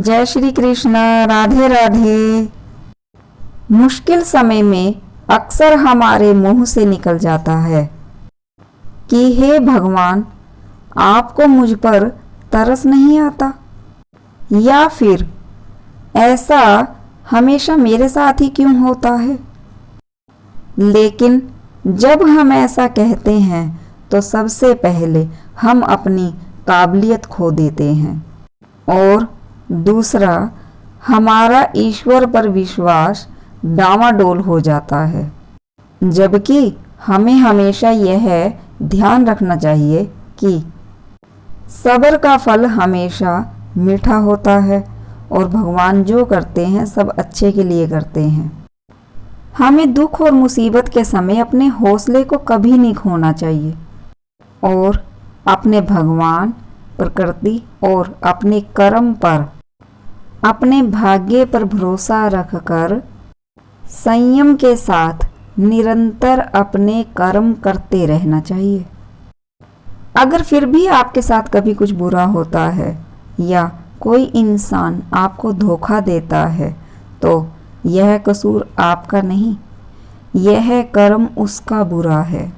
जय श्री कृष्ण। राधे राधे। मुश्किल समय में अक्सर हमारे मुंह से निकल जाता है कि हे भगवान, आपको मुझ पर तरस नहीं आता, या फिर ऐसा हमेशा मेरे साथ ही क्यों होता है। लेकिन जब हम ऐसा कहते हैं तो सबसे पहले हम अपनी काबिलियत खो देते हैं और दूसरा, हमारा ईश्वर पर विश्वास डामाडोल हो जाता है। जबकि हमें हमेशा यह ध्यान रखना चाहिए कि सब्र का फल हमेशा मीठा होता है और भगवान जो करते हैं सब अच्छे के लिए करते हैं। हमें दुख और मुसीबत के समय अपने हौसले को कभी नहीं खोना चाहिए और अपने भगवान, प्रकृति और अपने कर्म पर, अपने भाग्य पर भरोसा रखकर संयम के साथ निरंतर अपने कर्म करते रहना चाहिए। अगर फिर भी आपके साथ कभी कुछ बुरा होता है या कोई इंसान आपको धोखा देता है तो यह कसूर आपका नहीं, यह कर्म उसका बुरा है।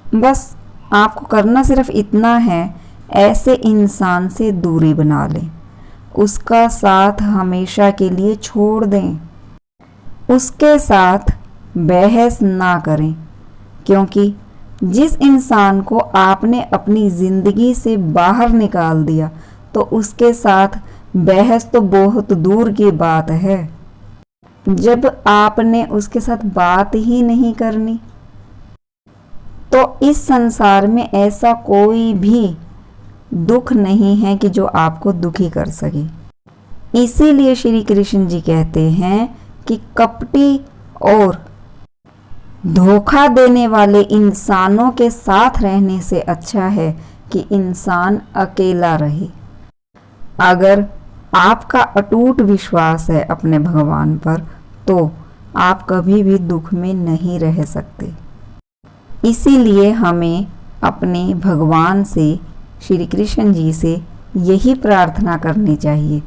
बस आपको करना सिर्फ इतना है, ऐसे इंसान से दूरी बना लें, उसका साथ हमेशा के लिए छोड़ दें, उसके साथ बहस ना करें, क्योंकि जिस इंसान को आपने अपनी ज़िंदगी से बाहर निकाल दिया तो उसके साथ बहस तो बहुत दूर की बात है। जब आपने उसके साथ बात ही नहीं करनी तो इस संसार में ऐसा कोई भी दुख नहीं है कि जो आपको दुखी कर सके। इसीलिए श्री कृष्ण जी कहते हैं कि कपटी और धोखा देने वाले इंसानों के साथ रहने से अच्छा है कि इंसान अकेला रहे। अगर आपका अटूट विश्वास है अपने भगवान पर तो आप कभी भी दुख में नहीं रह सकते। इसीलिए हमें अपने भगवान से, श्री कृष्ण जी से यही प्रार्थना करनी चाहिए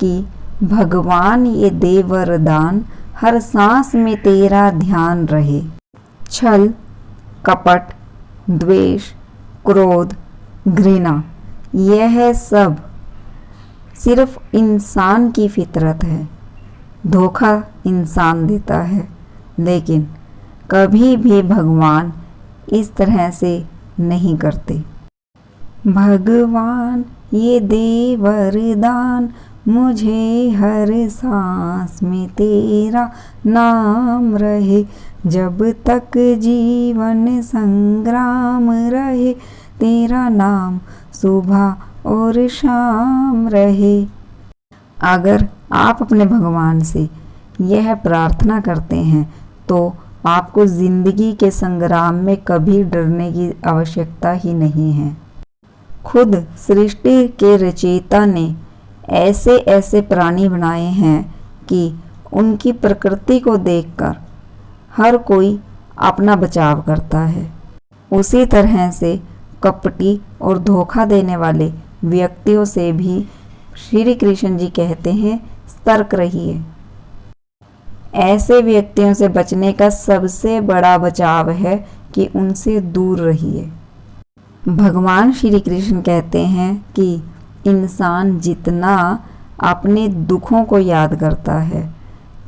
कि भगवान ये दे वरदान, हर सांस में तेरा ध्यान रहे। छल, कपट, द्वेष, क्रोध, घृणा, यह सब सिर्फ इंसान की फितरत है। धोखा इंसान देता है, लेकिन कभी भी भगवान इस तरह से नहीं करते। भगवान ये दे वरदान, मुझे हर सांस में तेरा नाम रहे, जब तक जीवन संग्राम रहे, तेरा नाम सुबह और शाम रहे। अगर आप अपने भगवान से यह प्रार्थना करते हैं तो आपको जिंदगी के संग्राम में कभी डरने की आवश्यकता ही नहीं है। खुद सृष्टि के रचयिता ने ऐसे ऐसे प्राणी बनाए हैं कि उनकी प्रकृति को देखकर हर कोई अपना बचाव करता है। उसी तरह से कपटी और धोखा देने वाले व्यक्तियों से भी श्री कृष्ण जी कहते हैं, सतर्क रहिए। ऐसे व्यक्तियों से बचने का सबसे बड़ा बचाव है कि उनसे दूर रहिए। भगवान श्री कृष्ण कहते हैं कि इंसान जितना अपने दुखों को याद करता है,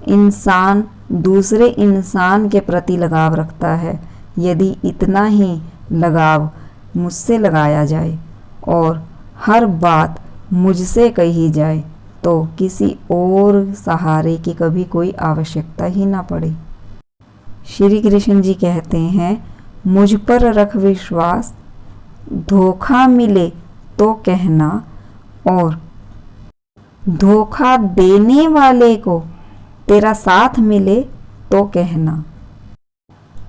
इंसान दूसरे इंसान के प्रति लगाव रखता है, यदि इतना ही लगाव मुझसे लगाया जाए और हर बात मुझसे कही जाए तो किसी और सहारे की कभी कोई आवश्यकता ही ना पड़े। श्री कृष्ण जी कहते हैं, मुझ पर रख विश्वास, धोखा मिले तो कहना और धोखा देने वाले को तेरा साथ मिले तो कहना।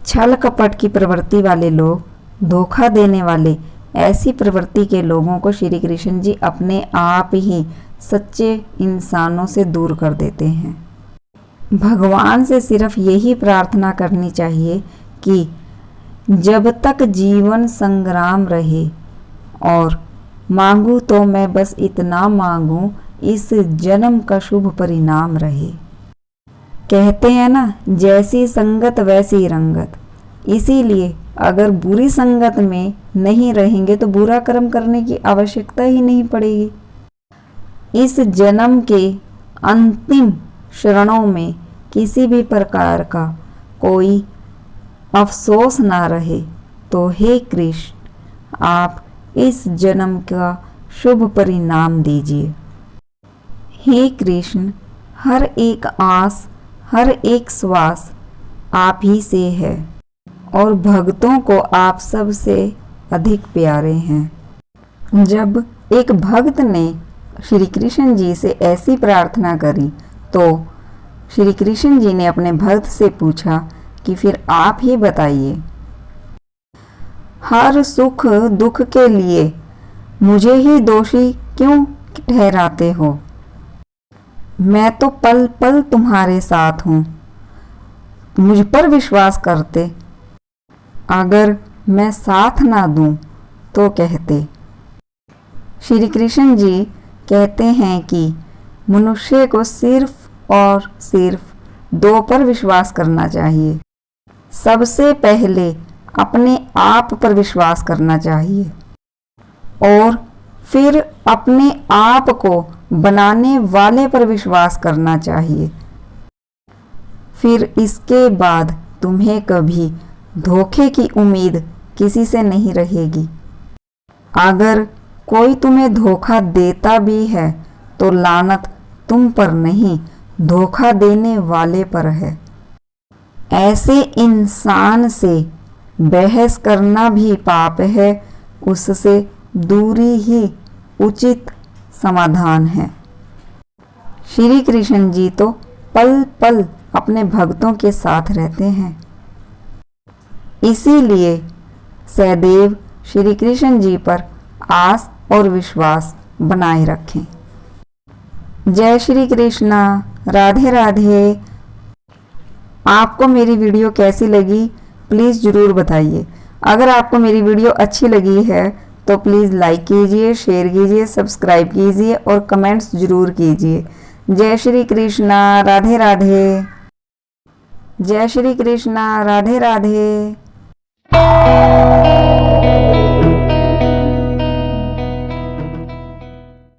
छल कपट की प्रवृत्ति वाले लोग, धोखा देने वाले, ऐसी प्रवृत्ति के लोगों को श्री कृष्ण जी अपने आप ही सच्चे इंसानों से दूर कर देते हैं। भगवान से सिर्फ यही प्रार्थना करनी चाहिए कि जब तक जीवन संग्राम रहे, और मांगू तो मैं बस इतना मांगू, इस जन्म का शुभ परिणाम रहे। कहते हैं ना, जैसी संगत वैसी रंगत। इसीलिए अगर बुरी संगत में नहीं रहेंगे तो बुरा कर्म करने की आवश्यकता ही नहीं पड़ेगी। इस जन्म के अंतिम क्षणों में किसी भी प्रकार का कोई अफसोस ना रहे तो हे कृष्ण, आप इस जन्म का शुभ परिणाम दीजिए। हे कृष्ण, हर एक आस, हर एक श्वास आप ही से है और भक्तों को आप सबसे अधिक प्यारे हैं। जब एक भक्त ने श्री कृष्ण जी से ऐसी प्रार्थना करी तो श्री कृष्ण जी ने अपने भक्त से पूछा कि फिर आप ही बताइए, हर सुख दुख के लिए मुझे ही दोषी क्यों ठहराते हो? मैं तो पल पल तुम्हारे साथ हूँ, मुझ पर विश्वास करते। अगर मैं साथ ना दूं तो कहते। श्री कृष्ण जी कहते हैं कि मनुष्य को सिर्फ और सिर्फ दो पर विश्वास करना चाहिए। सबसे पहले अपने आप पर विश्वास करना चाहिए और फिर अपने आप को बनाने वाले पर विश्वास करना चाहिए। फिर इसके बाद तुम्हें कभी धोखे की उम्मीद किसी से नहीं रहेगी। अगर कोई तुम्हें धोखा देता भी है तो लानत तुम पर नहीं, धोखा देने वाले पर है। ऐसे इंसान से बहस करना भी पाप है, उससे दूरी ही उचित समाधान है। श्री कृष्ण जी तो पल पल अपने भक्तों के साथ रहते हैं। इसीलिए सदैव श्री कृष्ण जी पर आस और विश्वास बनाए रखें। जय श्री कृष्णा, राधे राधे। आपको मेरी वीडियो कैसी लगी प्लीज़ ज़रूर बताइए। अगर आपको मेरी वीडियो अच्छी लगी है तो प्लीज़ लाइक कीजिए, शेयर कीजिए, सब्सक्राइब कीजिए और कमेंट्स ज़रूर कीजिए। जय श्री कृष्णा, राधे राधे। जय श्री कृष्णा, राधे राधे।